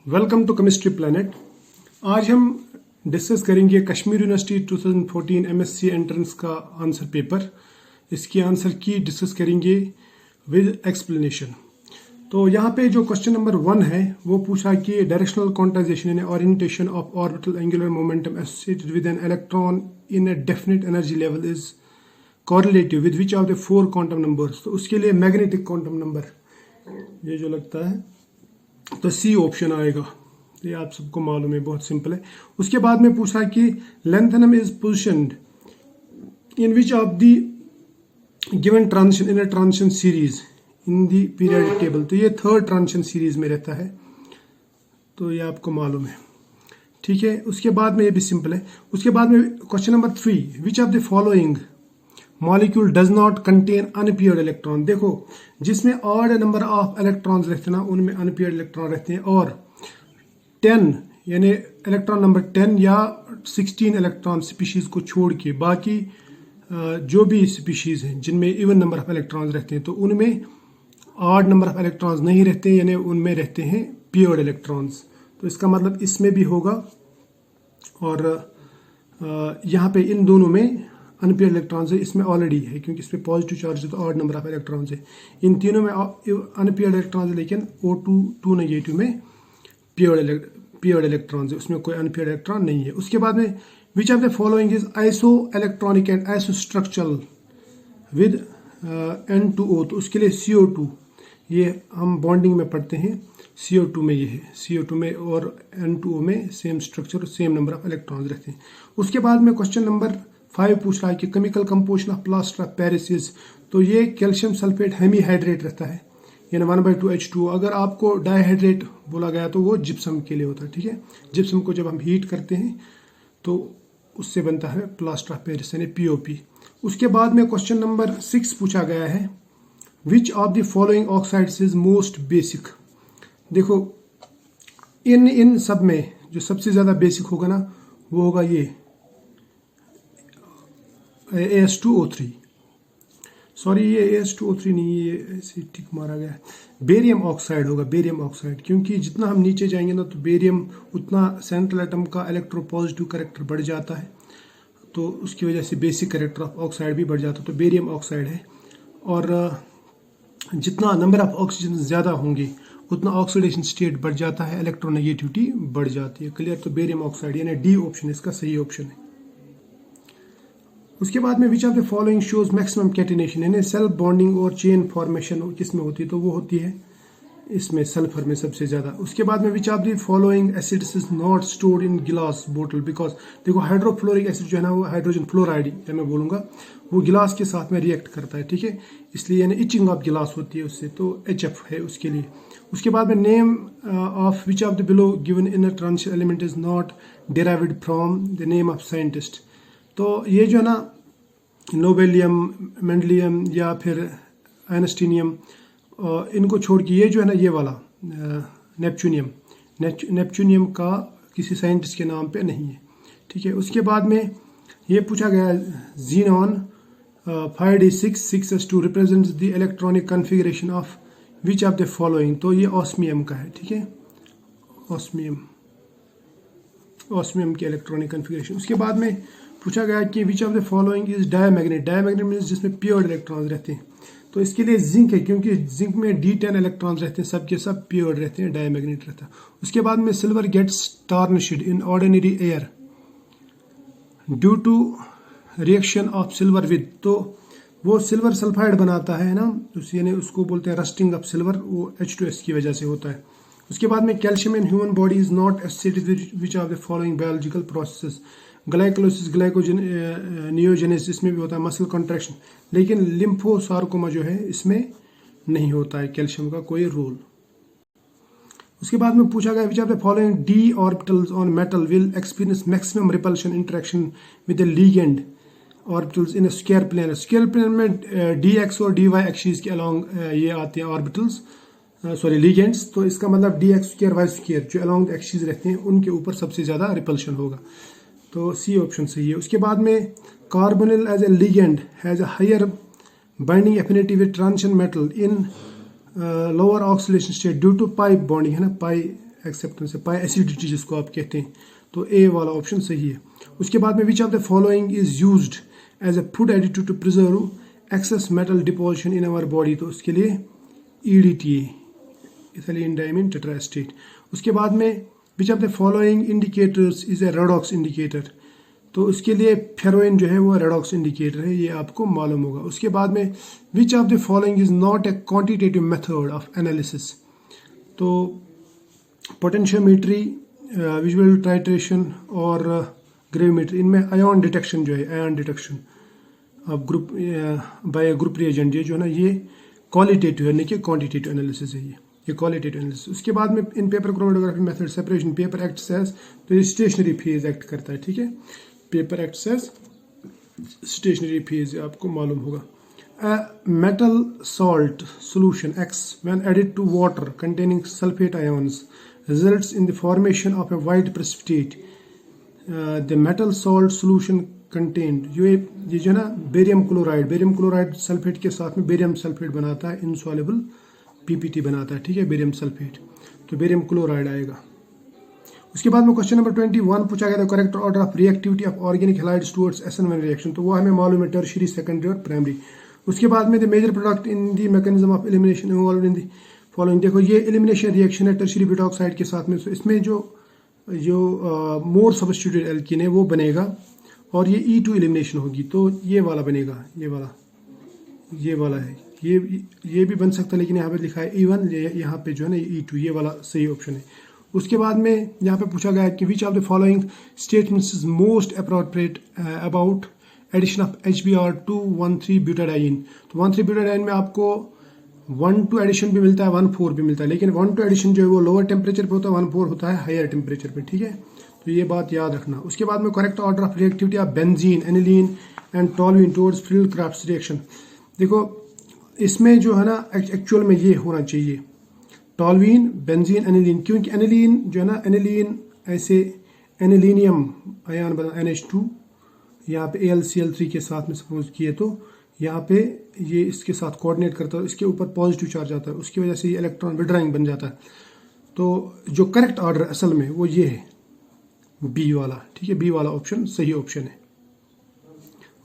Welcome to chemistry planet. आज हम discuss करेंगे कश्मीर यूनिवर्सिटी 2014 एमएससी एंट्रेंस का आंसर पेपर। इसकी आंसर की डिस्कस करेंगे विद एक्सप्लेनेशन। तो यहाँ पे जो क्वेश्चन नंबर 1 है वो पूछा कि डायरेक्शनल क्वांटाइजेशन यानी orientation of orbital angular momentum associated with an electron in a definite energy level is correlative with which of the 4 quantum numbers. तो उसके लिए मैग्नेटिक क्वांटम नंबर ये जो लगता है तो सी ऑप्शन आएगा। ये आप सबको मालूम है, बहुत सिंपल है। उसके बाद में पूछा कि lanthanum is positioned in which of the given transition in a transition series in the periodic table. तो ये थर्ड ट्रांजिशन सीरीज में रहता है, तो ये आपको मालूम है, ठीक है। उसके बाद में ये भी सिंपल है। उसके बाद में question number 3, which of the following molecule does not contain unpaired electron. देखो जिसमें ऑड नंबर ऑफ इलेक्ट्रॉन्स रहते हैं ना उनमें अनपेयर्ड इलेक्ट्रॉन रहते हैं, और 10 यानी इलेक्ट्रॉन नंबर 10 या 16 इलेक्ट्रॉन स्पीशीज को छोड़ के बाकी जो भी स्पीशीज हैं जिनमें इवन नंबर ऑफ इलेक्ट्रॉन्स रहते हैं तो उनमें ऑड नंबर ऑफ इलेक्ट्रॉन्स नहीं रहते, यानी उनमें रहते हैं पेयर्ड इलेक्ट्रॉन्स। तो इसका मतलब इसमें भी होगा, और यहाँ पे इन दोनों में अनपेयर्ड इलेक्ट्रॉन्स है, इसमें ऑलरेडी है क्योंकि इसमें पॉजिटिव चार्ज है तो ऑड नंबर ऑफ इलेक्ट्रॉन्स है। इन तीनों में अनपेयर्ड इलेक्ट्रॉन्स है, लेकिन O2 नेगेटिव में पेयर्ड इलेक्ट्रॉन्स है, उसमें कोई अनपेयर्ड इलेक्ट्रॉन नहीं है। उसके बाद में which of the following is iso electronic and iso structural with N2O। तो उसके लिए CO2, ये हम बॉन्डिंग में पढ़ते हैं, CO2 में ये है, CO2 में और N2O में same structure same number of electrons रहते हैं। उसके बाद में क्वेश्चन नंबर 5 पूछ रहा है कि chemical composition of plaster of Paris is. तो ये कैल्शियम सल्फेट हेमीहाइड्रेट रहता है, यानी 1/2 H2O। अगर आपको डाइहाइड्रेट बोला गया तो वो जिप्सम के लिए होता है, ठीक है। जिप्सम को जब हम हीट करते हैं तो उससे बनता है प्लास्टर ऑफ पेरिस यानी POP। उसके बाद में क्वेश्चन नंबर 6 पूछा गया है, विच of the following oxides is most basic. देखो इन सब में जो सबसे ज्यादा बेसिक होगा ना वो होगा ये AS2O3। सॉरी ये AS2O3 नहीं, ये ऐसे टिक मारा गया है। बेरियम ऑक्साइड होगा, बेरियम ऑक्साइड, क्योंकि जितना हम नीचे जाएंगे ना तो बेरियम उतना सेंट्रल एटम का इलेक्ट्रोपॉजिटिव कैरेक्टर बढ़ जाता है, तो उसकी वजह से बेसिक कैरेक्टर ऑफ ऑक्साइड भी बढ़ जाता है। तो बेरियम ऑक्साइड है, और जितना नंबर ऑफ ऑक्सीजन ज़्यादा होंगे उतना ऑक्सीडेशन स्टेट बढ़ जाता है, इलेक्ट्रोनेगेटिविटी बढ़ जाती है। क्लियर। तो बेरियम ऑक्साइड यानी डी ऑप्शन इसका सही ऑप्शन है। उसके बाद में which of the following shows maximum catenation, यानी सेल्फ बॉन्डिंग और चेन फॉर्मेशन किसमें होती है, तो वो होती है इसमें सल्फर में सबसे ज्यादा। उसके बाद में which of the following acids is not stored in गिलास बोतल, बिकॉज देखो हाइड्रोफ्लोरिक एसिड जो है ना वो हाइड्रोजन फ्लोराइड या मैं बोलूंगा वो गिलास के साथ में रिएक्ट करता है, ठीक है, इसलिए यानी इचिंग ऑफ गिलास होती है उससे, तो HF है उसके लिए। उसके बाद में name of which of the below given in a transition element is not derived from the name of scientist. तो ये जो है ना नोबेलियम, मेंडलियम या फिर आइंस्टीनियम, इनको छोड़ के ये जो है ना ये वाला नेपच्यूनियम का किसी साइंटिस्ट के नाम पे नहीं है, ठीक है। उसके बाद में ये पूछा गया xenon 5d6 represents the electronic configuration of which of the following. तो ये ऑस्मियम का है, ठीक है, ऑस्मियम की इलेक्ट्रॉनिक कॉन्फ़िगरेशन। उसके बाद में पूछा गया कि which of the following is diamagnet. Diamagnet means जिसमें प्योर इलेक्ट्रॉन्स रहते हैं, तो इसके लिए जिंक है, क्योंकि जिंक में D10 इलेक्ट्रॉन्स रहते हैं, सबके सब प्योर रहते हैं, डायमैग्नेट रहता है। उसके बाद में silver gets tarnished in ordinary air due to reaction of silver with. तो वो सिल्वर सल्फाइड बनाता है ना, यानी उसको बोलते हैं रस्टिंग ऑफ सिल्वर, वो H2S की वजह से होता है। उसके बाद में calcium in human body is not associated with which of the following biological processes. Glycolysis, neogenesis इसमें भी होता है, मसल कॉन्ट्रैक्शन, लेकिन लिम्फोसार्कोमा जो है इसमें नहीं होता है कैल्शियम का कोई रोल। उसके बाद में पूछा गया which of the following d orbitals on metal will experience maximum repulsion interaction with the ligand orbitals in square plane. Square plane में dx और dy एक्सिस के अलोंग ये आते हैं ऑर्बिटल्स, सॉरी लीगेंड्स। तो इसका मतलब dx² y² जो अलोंग एक्सिस रहते हैं उनके ऊपर सबसे ज्यादा रिपल्शन होगा, तो सी ऑप्शन सही है। उसके बाद में carbonyl as a ligand has a higher binding affinity with transition metal in lower oxidation state due to pi bonding, है ना, पाई एक्सेप्टेंस है, पाई एसिडिटी जिसको आप कहते हैं, तो ए वाला ऑप्शन सही है। उसके बाद में which of the following is used as a food additive to preserve excess metal deposition in our body, तो उसके लिए EDTA, इथिलीन डाइमीन टेट्राएस्टेट। उसके बाद में which of the following indicators is a redox indicator, तो उसके लिए फेरोइन जो है वो रेडॉक्स इंडिकेटर है, ये आपको मालूम होगा। उसके बाद में which of the following is not a quantitative method of analysis, तो पोटेंशियोमीट्री, विजुअल टाइट्रेशन और ग्रेविमेट्री, इनमें आयन डिटेक्शन जो है, आयन डिटेक्शन अब ग्रुप बाय ग्रुप रिएजेंट, ये जो है ना ये क्वालिटेटिव है, नहीं कि क्वांटिटेटिव एनालिसिस है, ये क्वालिटेटिव एनालिसिस। उसके बाद में in paper chromatography method separation paper act as, तो ये स्टेशनरी फेज एक्ट करता है, ठीक है, paper act as stationary phase आपको मालूम होगा। Metal salt solution X when added to water containing sulfate ions results in the formation of a white precipitate. The metal salt solution contained, ये जो है ना बेरियम क्लोराइड सल्फेट के साथ में बेरियम सल्फेट बनाता है, इनसॉल्युबल PPT बनाता है, ठीक है, बेरियम सल्फेट, तो बेरियम क्लोराइड आएगा। उसके बाद में क्वेश्चन नंबर 21 पूछा गया था correct order of reactivity of organic halides towards SN1 reaction, तो वो हमें मालूम है टर्शियरी, सेकेंडरी और प्राइमरी। उसके बाद में the major product in the mechanism of elimination involved in the following, देखो ये एलिमिनेशन रिएक्शन है टर्शियरी ब्यूटॉक्साइड के साथ में, तो इसमें जो मोर सब्स्टिट्यूटेड एल्कीन है वो बनेगा और ये E2 एलिमिनेशन होगी, तो ये वाला बनेगा, ये वाला है, ये भी बन सकता है, लेकिन यहाँ पे लिखा है E1, यहाँ पे जो है ना E2, ये वाला सही ऑप्शन है। उसके बाद में यहाँ पे पूछा गया है कि which of the following statements is most appropriate about addition of HBr to 1,3 butadiene, तो 1,3 ब्यूटाडाइन में आपको 1,2 एडिशन भी मिलता है, 1,4 भी मिलता है, लेकिन 1,2 एडिशन जो है वो लोअर टेम्परेचर पे होता है, 1,4 होता है हायर टेम्परेचर पे, ठीक है, तो ये बात याद रखना। उसके बाद में correct order of reactivity of benzene, aniline and toluene towards Friedel-craft reaction, देखो इसमें जो है ना एक्चुअल में ये होना चाहिए टॉल्यूइन, बेंजीन, एनिलीन, क्योंकि एनिलीन जो है ना, एनिलीन ऐसे एनिलीनियम आयन बना NH2, यहाँ पे AlCl3 के साथ में सपोज किए, तो यहाँ पे ये इसके साथ कोऑर्डिनेट करता है, इसके ऊपर पॉजिटिव चार्ज आता है, उसकी वजह से ये इलेक्ट्रॉन विड्रॉइंग बन जाता है। तो जो करेक्ट ऑर्डर असल में वो ये है बी वाला, ठीक है, बी वाला ऑप्शन सही ऑप्शन है।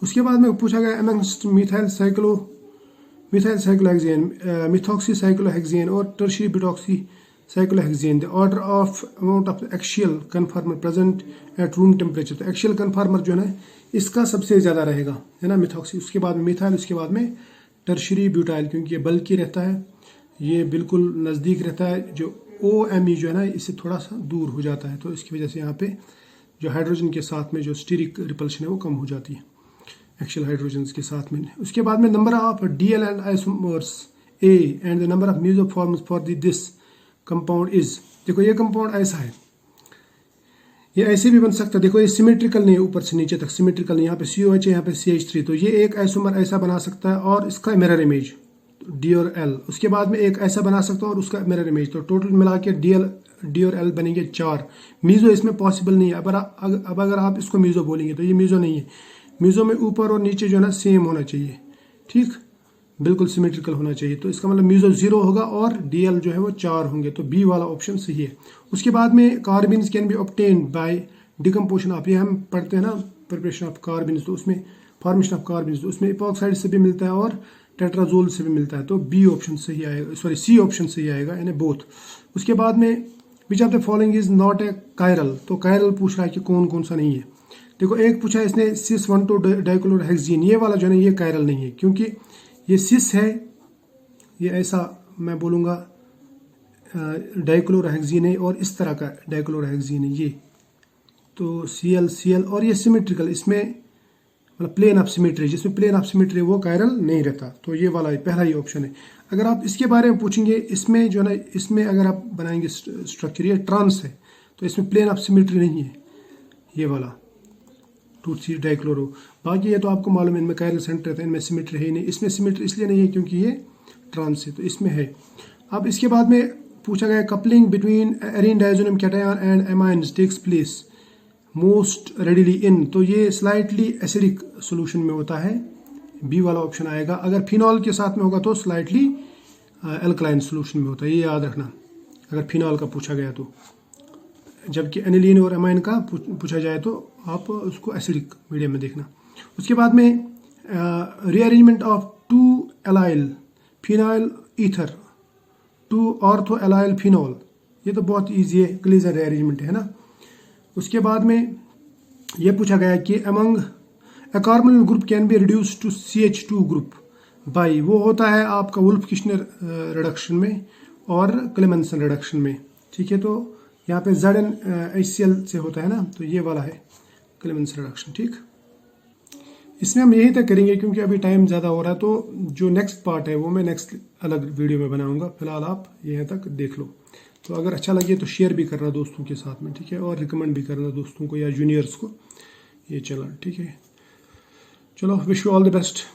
उसके बाद में पूछा गया amongst methyl cyclohexane, methoxy cyclohexane और tertiary butoxy cyclohexane, the order of amount of axial conformer present at room temperature, तो एक्शियल कन्फर्मर जो है ना इसका सबसे ज्यादा रहेगा, है ना, मिथॉक्सी, उसके बाद में मिथाइल, उसके बाद में टर्शियरी ब्यूटाइल, क्योंकि ये बल्कि रहता है, ये बिल्कुल नज़दीक रहता है, जो OMe जो है ना इससे थोड़ा सा दूर हो जाता है, तो इसकी वजह से यहाँ पे जो हाइड्रोजन के साथ में जो स्टीरिक रिपल्शन है वो कम हो जाती है एक्शियल हाइड्रोजन के साथ में। उसके बाद में number of DL and isomers A and the number of mesoforms for this compound is, देखो ये कंपाउंड ऐसा है, ये ऐसे भी बन सकता है, देखो ये सिमेट्रिकल नहीं है, ऊपर से नीचे तक सिमेट्रिकल नहीं, यहाँ पे COH है, यहाँ पे CH3, तो ये एक आइसोमर ऐसा बना सकता है और इसका मिरर इमेज D और L, उसके बाद में एक ऐसा बना सकता है और उसका मिरर इमेज, तो टोटल मिला के D और L बनेंगे 4। मीजो इसमें पॉसिबल नहीं है, अब अगर आप इसको मीजो बोलेंगे तो ये मीजो नहीं है, मीजो में ऊपर और नीचे जो है ना सेम होना चाहिए, ठीक, बिल्कुल सिमेट्रिकल होना चाहिए, तो इसका मतलब मीजो 0 होगा और DL जो है वो 4 होंगे, तो बी वाला ऑप्शन सही है। उसके बाद में carbenes can be obtained by decomposition of, ये हम पढ़ते हैं ना प्रिपरेशन ऑफ कार्बिन्स, तो उसमें फॉर्मेशन ऑफ कार्बिन्स, तो उसमें इपॉक्साइड से भी मिलता है और टेट्राजोल से भी मिलता है, तो बी ऑप्शन सही आएगा, सॉरी सी ऑप्शन सही आएगा, यानी बोथ। उसके बाद में which of the following is not a chiral, तो कायरल पूछ रहा है कि कौन कौन सा नहीं है, देखो एक पूछा है इसने cis1,2 डाइक्लोरोहेक्सीन, ये वाला जो है ना ये कायरल नहीं है, क्योंकि ये सिस है, ये ऐसा मैं बोलूँगा डाइक्लोरोहेक्सीन है और इस तरह का डाइक्लोरोहेक्सीन है ये, तो Cl और ये सिमेट्रिकल, इसमें मतलब प्लेन ऑफ सिमेट्री, जिसमें प्लेन ऑफ सिमेट्री वो कायरल नहीं रहता, तो ये वाला पहला ही ऑप्शन है। अगर आप इसके बारे में पूछेंगे, इसमें जो है ना इसमें अगर आप बनाएंगे स्ट्रक्चर, ये ट्रांस है, तो इसमें प्लेन ऑफ सिमेट्री नहीं है, ये वाला 2,3 डाइक्लोरो, बाकी ये तो आपको मालूम है इनमें कायरल सेंटर रहता है, इनमें सिमेट्री है ही नहीं, इसमें सिमेट्री इसलिए नहीं है क्योंकि ये ट्रांस है, तो इसमें है। अब इसके बाद में पूछा गया coupling between arene diazonium cation and amines takes place most readily in, तो ये स्लाइटली एसिडिक सोल्यूशन में होता है, बी वाला ऑप्शन आएगा। अगर फिनॉल के साथ में होगा तो स्लाइटली एल्कलाइन सोल्यूशन में होता है, ये याद रखना, अगर फिनॉल का पूछा गया तो, जबकि एनिलीन और अमाइन का पूछा जाए तो आप उसको एसिडिक मीडियम में देखना। उसके बाद में rearrangement of 2 allyl phenyl ether to ortho allyl phenol, ये तो बहुत ईजी है, क्लीजर रीअरेंजमेंट है ना। उसके बाद में ये पूछा गया कि among a carbonyl group can be reduce to CH2 group by, वो होता है आपका वुल्फ किश्नर रिडक्शन में और क्लेमेंसन रिडक्शन में, ठीक है। तो यहाँ पे ZnHCl से होता है ना, तो ये वाला है क्लेमेंसन रिडक्शन, ठीक। इसमें हम यही तक करेंगे क्योंकि अभी टाइम ज़्यादा हो रहा है, तो जो नेक्स्ट पार्ट है वो मैं नेक्स्ट अलग वीडियो में बनाऊंगा। फिलहाल आप यहाँ तक देख लो। तो अगर अच्छा लगे तो शेयर भी करना दोस्तों के साथ में, ठीक है, और रिकमेंड भी करना दोस्तों को या जूनियर्स को ये चैनल, ठीक है। चलो, wish you all the best.